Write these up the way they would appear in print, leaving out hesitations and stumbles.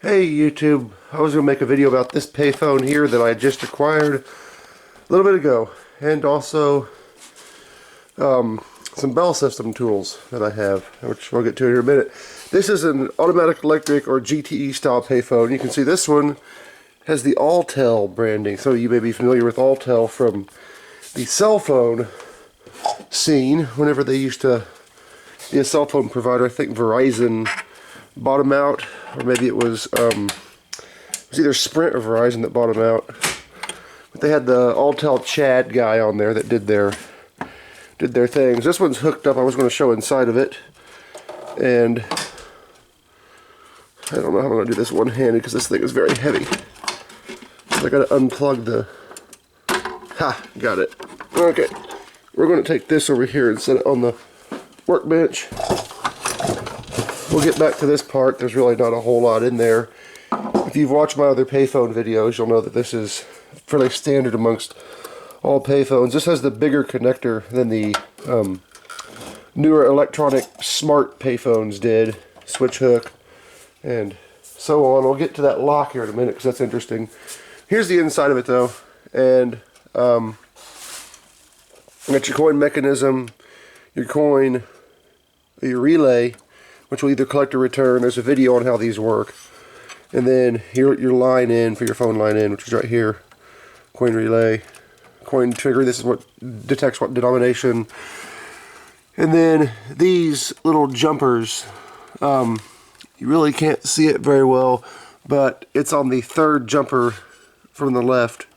Hey YouTube, I was going to make a video about this payphone here that I just acquired a little bit ago, and also some bell system tools that I have, which we'll get to in a minute. This is an automatic electric or GTE style payphone. You can see this one has the Alltel branding, so you may be familiar with Alltel from the cell phone scene whenever they used to be a cell phone provider. I think Verizon bought them out, or maybe it was either Sprint or Verizon that bought them out. But they had the Alltel Chad guy on there that did their things. This one's hooked up. I was going to show inside of it, and I don't know how I'm going to do this one-handed because this thing is very heavy. So I got to unplug the. Got it. Okay, we're going to take this over here and set it on the workbench. We'll get back to this part. There's really not a whole lot in there. If you've watched my other payphone videos, you'll know that this is fairly standard amongst all payphones. This has the bigger connector than the newer electronic smart payphones did. Switch hook and so on. We'll get to that lock here in a minute because that's interesting. Here's the inside of it though, and you got your coin mechanism, your relay, which will either collect or return. There's a video on how these work. And then here your line in for your phone line in, which is right here. Coin relay, coin trigger. This is what detects what denomination. And then these little jumpers, you really can't see it very well, but it's on the third jumper from the left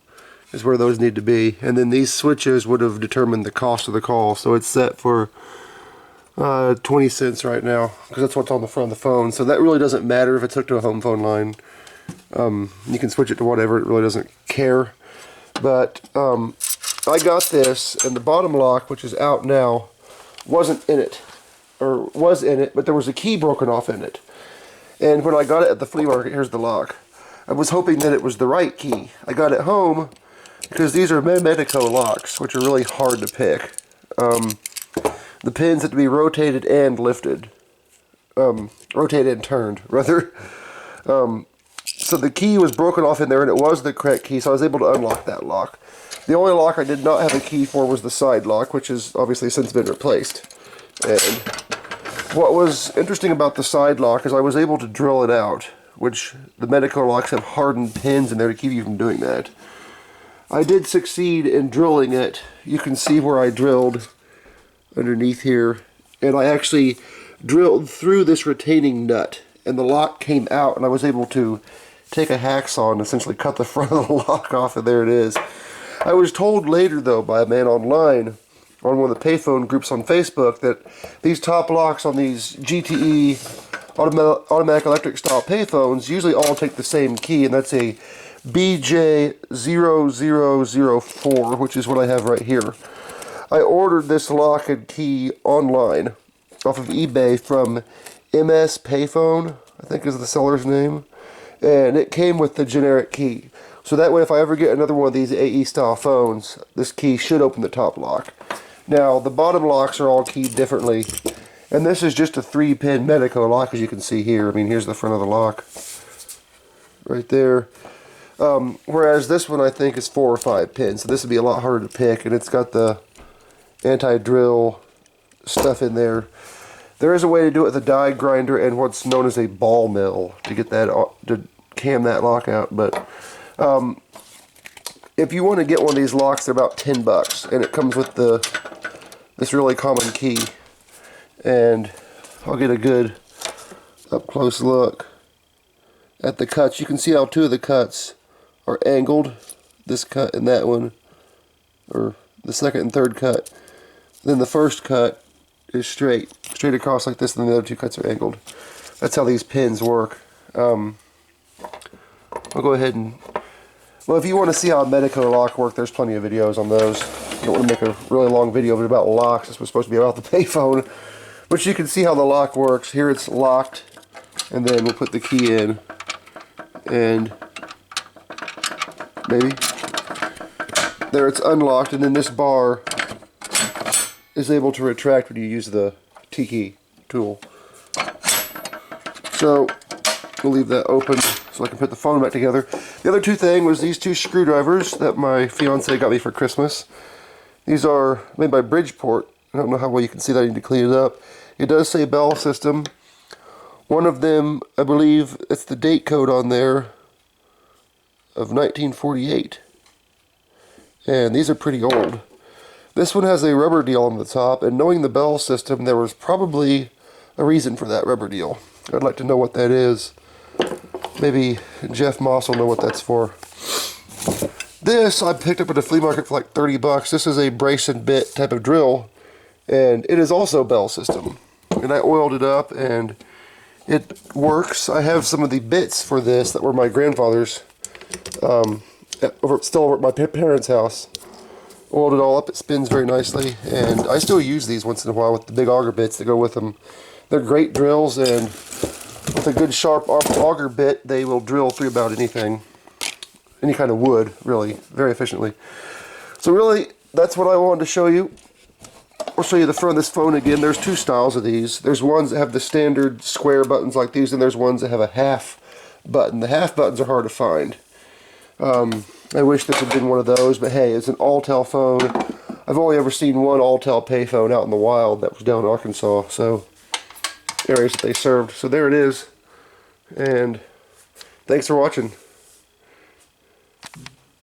is where those need to be. And then these switches would have determined the cost of the call. So it's set for 20 cents right now, because that's what's on the front of the phone. So that really doesn't matter if it's hooked to a home phone line. You can switch it to whatever, it really doesn't care. But I got this, and the bottom lock, which is out now, wasn't in it, or was in it, but there was a key broken off in it. And when I got it at the flea market, here's the lock. I was hoping that it was the right key. I got it home because these are Medico locks, which are really hard to pick. The pins have to be rotated and lifted. Rotated and turned, rather. So the key was broken off in there, and it was the correct key, so I was able to unlock that lock. The only lock I did not have a key for was the side lock, which has obviously since been replaced. And what was interesting about the side lock is I was able to drill it out, which the Medico locks have hardened pins in there to keep you from doing that. I did succeed in drilling it. You can see where I drilled underneath here, and I actually drilled through this retaining nut, and the lock came out, and I was able to take a hacksaw and essentially cut the front of the lock off, and there it is. I was told later though by a man online on one of the payphone groups on Facebook that these top locks on these GTE automatic electric style payphones usually all take the same key, and that's a BJ0004, which is what I have right here. I ordered this lock and key online off of eBay from MS Payphone, I think is the seller's name, and it came with the generic key. So that way if I ever get another one of these AE style phones, this key should open the top lock. Now the bottom locks are all keyed differently, and this is just a 3-pin Medico lock, as you can see here. I mean, here's the front of the lock right there. Whereas this one I think is 4 or 5 pins, so this would be a lot harder to pick, and it's got the anti-drill stuff in there. There is a way to do it with a die grinder and what's known as a ball mill to get that, to cam that lock out. But if you want to get one of these locks, they're about $10, and it comes with this really common key. And I'll get a good up close look at the cuts. You can see how 2 of the cuts are angled. This cut and that one, or the second and third cut. Then the first cut is straight across like this, and then the other 2 cuts are angled. That's how these pins work. I'll go ahead and, well, if you want to see how a Medico lock work, there's plenty of videos on those. I don't want to make a really long video about locks. This was supposed to be about the payphone. But you can see how the lock works. Here it's locked, and then we'll put the key in, and maybe there it's unlocked, and then this bar is able to retract when you use the T-key tool. So We'll leave that open so I can put the phone back together. The other two things was these two screwdrivers that my fiance got me for Christmas. These are made by Bridgeport. I don't know how well you can see that. I need to clean it up. It does say Bell System. One of them, I believe, it's the date code on there of 1948. And these are pretty old. This one has a rubber deal on the top, and knowing the Bell System, there was probably a reason for that rubber deal. I'd like to know what that is. Maybe Jeff Moss will know what that's for. This I picked up at a flea market for like 30 bucks. This is a brace and bit type of drill, and it is also Bell System. And I oiled it up, and it works. I have some of the bits for this that were my grandfather's, still over at my parents' house. Oiled it all up. It spins very nicely, and I still use these once in a while with the big auger bits that go with them. They're great drills, and with a good sharp auger bit, they will drill through about anything, any kind of wood, really, very efficiently. So really, that's what I wanted to show you. I'll show you the front of this phone again. There's two styles of these. There's ones that have the standard square buttons like these, and there's ones that have a half button. The half buttons are hard to find. I wish this had been one of those, but hey, it's an Alltel phone. I've only ever seen one Alltel payphone out in the wild. That was down in Arkansas, so areas that they served. So there it is, and thanks for watching.